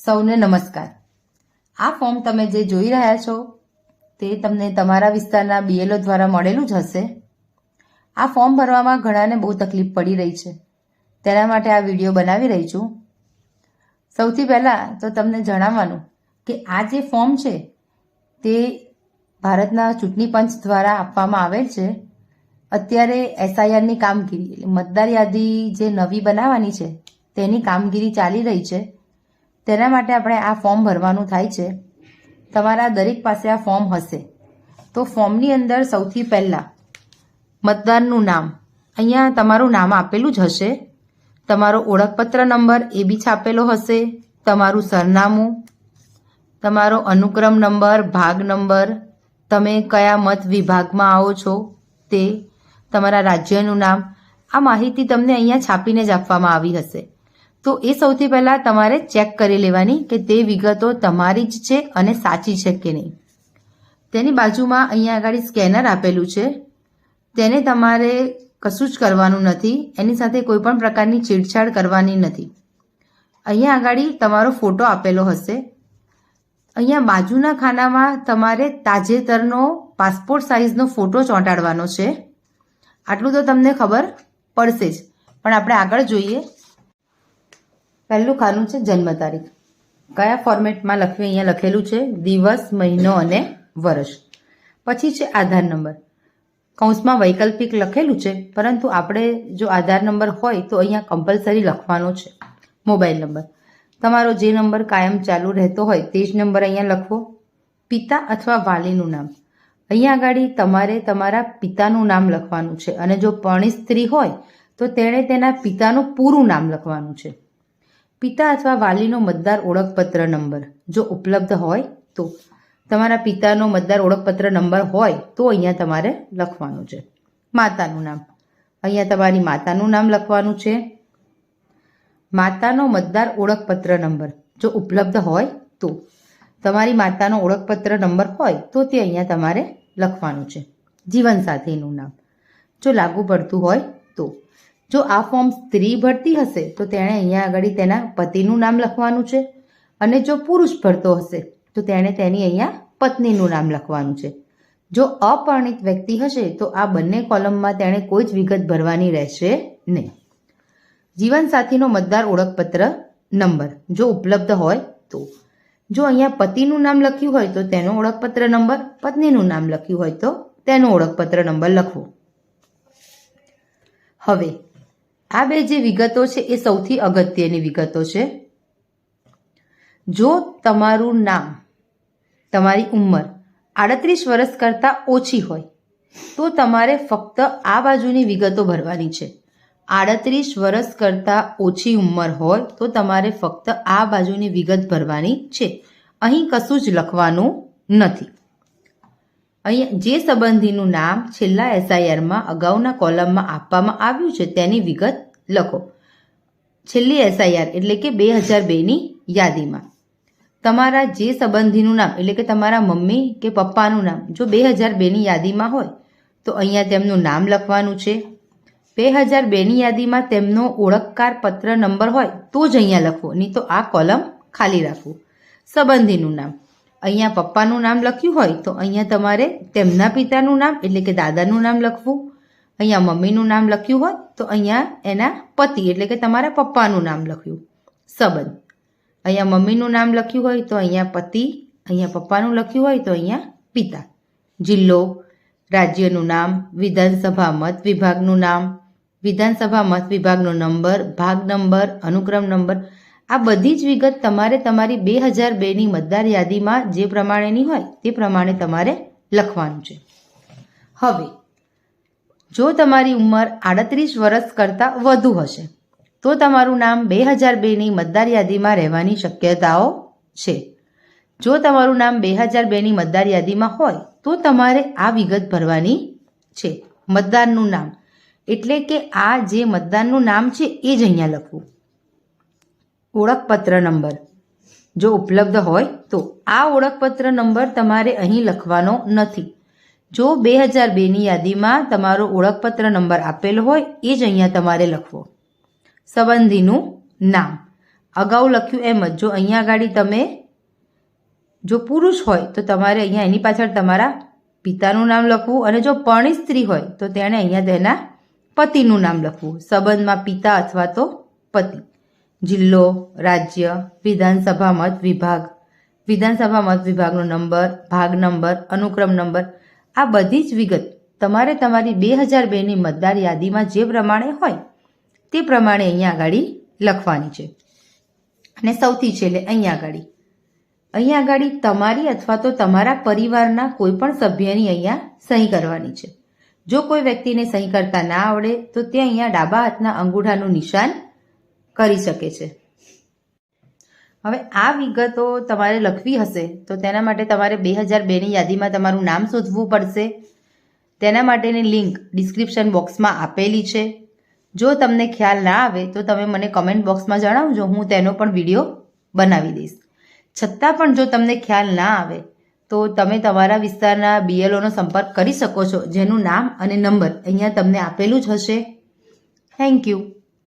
સૌને નમસ્કાર। આ ફોર્મ તમે જે જોઈ રહ્યા છો તે તમને તમારા વિસ્તારના બીએલઓ દ્વારા મળેલું જ હશે। આ ફોર્મ ભરવામાં ઘણાને બહુ તકલીફ પડી રહી છે, તેના માટે આ વિડીયો બનાવી રહી છું। સૌથી પહેલાં તો તમને જણાવવાનું કે આ જે ફોર્મ છે તે ભારતના ચૂંટણી પંચ દ્વારા આપવામાં આવેલ છે। અત્યારે એસઆઈઆરની કામગીરી એટલે મતદાર યાદી જે નવી બનાવવાની છે તેની કામગીરી ચાલી રહી છે, તેના માટે આપણે આ ફોર્મ ભરવાનું થાય છે। તમારા દરેક પાસે આ ફોર્મ હશે, તો ફોર્મની અંદર સૌથી પહેલાં મતદારનું નામ, અહીંયા તમારું નામ આપેલું જ હશે, તમારો ઓળખપત્ર નંબર એ બી છાપેલો હશે, તમારું સરનામું, તમારો અનુક્રમ નંબર, ભાગ નંબર, તમે કયા મત વિભાગમાં આવો છો તે, તમારા રાજ્યનું નામ, આ માહિતી તમને અહીંયા છાપીને જ આપવામાં આવી હશે। તો એ સૌથી પહેલાં તમારે ચેક કરી લેવાની કે તે વિગતો તમારી જ છે અને સાચી છે કે નહીં। તેની બાજુમાં અહીંયા આગળ સ્કેનર આપેલું છે, તેને તમારે કશું જ કરવાનું નથી, એની સાથે કોઈ પણ પ્રકારની છેડછાડ કરવાની નથી। અહીંયા આગળ તમારો ફોટો આપેલો હશે, અહીંયા બાજુના ખાનામાં તમારે તાજેતરનો પાસપોર્ટ સાઇઝનો ફોટો ચોંટાડવાનો છે। આટલું તો તમને ખબર પડશે જ, પણ આપણે આગળ જોઈએ। પહેલું ખાનું છે જન્મ તારીખ, કયા ફોર્મેટમાં લખ્યું અહીંયા લખેલું છે દિવસ, મહિનો અને વર્ષ। પછી છે આધાર નંબર, કૌંસમાં વૈકલ્પિક લખેલું છે, પરંતુ આપણે જો આધાર નંબર હોય તો અહીંયા કમ્પલસરી લખવાનો છે। મોબાઈલ નંબર, તમારો જે નંબર કાયમ ચાલુ રહેતો હોય તે જ નંબર અહીંયા લખવો। પિતા અથવા વાલીનું નામ, અહીંયા આગળ તમારે તમારા પિતાનું નામ લખવાનું છે, અને જો પરણિત સ્ત્રી હોય તો તેણે તેના પિતાનું પૂરું નામ લખવાનું છે। પિતા અથવા વાલીનો મતદાર ઓળખપત્ર નંબર જો ઉપલબ્ધ હોય તો, તમારા પિતાનો મતદાર ઓળખપત્ર નંબર હોય તો અહીંયા તમારે લખવાનું છે। માતાનું નામ, અહીંયા તમારી માતાનું નામ લખવાનું છે। માતાનો મતદાર ઓળખપત્ર નંબર જો ઉપલબ્ધ હોય તો, તમારી માતાનો ઓળખપત્ર નંબર હોય તો તે અહીંયા તમારે લખવાનું છે। જીવનસાથીનું નામ જો લાગુ પડતું હોય તો, જો આ ફોર્મ સ્ત્રી ભરતી હશે તો તેણે અહીંયા આગળ તેના પતિનું નામ લખવાનું છે, અને જો પુરુષ ભરતો હશે તો તેણે તેની અહીંયા પત્નીનું નામ લખવાનું છે। જો અપરિણિત વ્યક્તિ હશે તો આ બંને કોલમમાં તેણે કોઈ જ વિગત ભરવાની રહેશે નહીં। જીવનસાથીનો મતદાર ઓળખપત્ર નંબર જો ઉપલબ્ધ હોય તો, જો અહીંયા પતિનું નામ લખ્યું હોય તો તેનો ઓળખપત્ર નંબર, પત્નીનું નામ લખ્યું હોય તો તેનો ઓળખપત્ર નંબર લખવો। હવે આ બે જે વિગતો છે એ સૌથી અગત્યની વિગતો છે। જો તમારું નામ, તમારી ઉંમર 38 વર્ષ કરતાં ઓછી હોય તો તમારે ફક્ત આ બાજુની વિગતો ભરવાની છે। 38 વર્ષ કરતાં ઓછી ઉંમર હોય તો તમારે ફક્ત આ બાજુની વિગત ભરવાની છે, અહીં કશું જ લખવાનું નથી। અહીંયા જે સંબંધીનું નામ છેલ્લા એસઆઈઆરમાં અગાઉના કોલમમાં આપવામાં આવ્યું છે તેની વિગત લખો। છેલ્લી એસઆઈઆર એટલે કે 2002ની યાદીમાં તમારા જે સંબંધીનું નામ એટલે કે તમારા મમ્મી કે પપ્પાનું નામ જો 2002ની યાદીમાં હોય તો અહીંયા તેમનું નામ લખવાનું છે। 2002ની યાદીમાં તેમનો ઓળખકાર પત્ર નંબર હોય તો જ અહીંયા લખવો, નહીં તો આ કોલમ ખાલી રાખવું। સંબંધીનું નામ, અહીંયા પપ્પાનું નામ લખ્યું હોય તો અહીંયા તમારે તેમના પિતાનું નામ એટલે કે દાદાનું નામ લખવું। અહીંયા મમ્મીનું નામ લખ્યું હોય તો અહીંયા એના પતિ એટલે કે તમારા પપ્પાનું નામ લખ્યું। સંબંધ, અહીંયા મમ્મીનું નામ લખ્યું હોય તો અહીંયા પતિ, અહીંયા પપ્પાનું લખ્યું હોય તો અહીંયા પિતા। જિલ્લો, રાજ્યનું નામ, વિધાનસભા મત વિભાગનું નામ, વિધાનસભા મત વિભાગનો નંબર, ભાગ નંબર, અનુક્રમ નંબર, આ બધી જ વિગત તમારે તમારી 2002ની મતદાર યાદીમાં જે પ્રમાણેની હોય તે પ્રમાણે તમારે લખવાનું છે। હવે જો તમારી ઉંમર 38 વર્ષ કરતાં વધુ હશે તો તમારું નામ 2002ની મતદાર યાદીમાં રહેવાની શક્યતાઓ છે। જો તમારું નામ 2002ની મતદાર યાદીમાં હોય તો તમારે આ વિગત ભરવાની છે। મતદારનું નામ એટલે કે આ જે મતદારનું નામ છે એ જ અહીંયા લખવું। ઓળખપત્ર નંબર જો ઉપલબ્ધ હોય તો, આ ઓળખપત્ર નંબર તમારે અહીં લખવાનો નથી। જો 2002ની યાદીમાં તમારો ઓળખપત્ર નંબર આપેલો હોય એ જ અહીંયા તમારે લખવો। સંબંધીનું નામ, અગાઉ લખ્યું એમ જ જો અહીંયા આગળ તમે જો પુરુષ હોય તો તમારે અહીંયા એની પાછળ તમારા પિતાનું નામ લખવું, અને જો પરણિત સ્ત્રી હોય તો તેણે અહીંયા તેના પતિનું નામ લખવું. સંબંધમાં પિતા અથવા તો પતિ. જિલ્લો, રાજ્ય, વિધાનસભા મત વિભાગ, વિધાનસભા મત વિભાગનો નંબર, ભાગ નંબર, અનુક્રમ નંબર, આ બધી જ વિગત તમારે તમારી 2002ની મતદાર યાદીમાં જે પ્રમાણે હોય તે પ્રમાણે અહીંયા આગળ લખવાની છે. અને સૌથી છેલ્લે અહીંયા આગળ તમારી અથવા તો તમારા પરિવારના કોઈ પણ સભ્યની અહીંયા સહી કરવાની છે. જો કોઈ વ્યક્તિને સહી કરતા ના આવડે તો તે અહીંયા ડાબા હાથના અંગૂઠાનું નિશાન કરી શકે છે. હવે આ વિગતો તમારે લખવી હશે તો તેના માટે તમારે 2002ની યાદીમાં તમારું નામ શોધવું પડશે. તેના માટેની લિંક ડિસ્ક્રિપ્શન બોક્સમાં આપેલી છે. જો તમને ખ્યાલ ના આવે તો તમે મને કમેન્ટ બોક્સમાં જણાવજો, હું તેનો પણ વિડીયો બનાવી દઈશ. છતાં પણ જો તમને ખ્યાલ ના આવે તો તમે તમારા વિસ્તારના BLOનો સંપર્ક કરી શકો છો, જેનું નામ અને નંબર અહીંયા તમને આપેલું જ હશે. Thank you.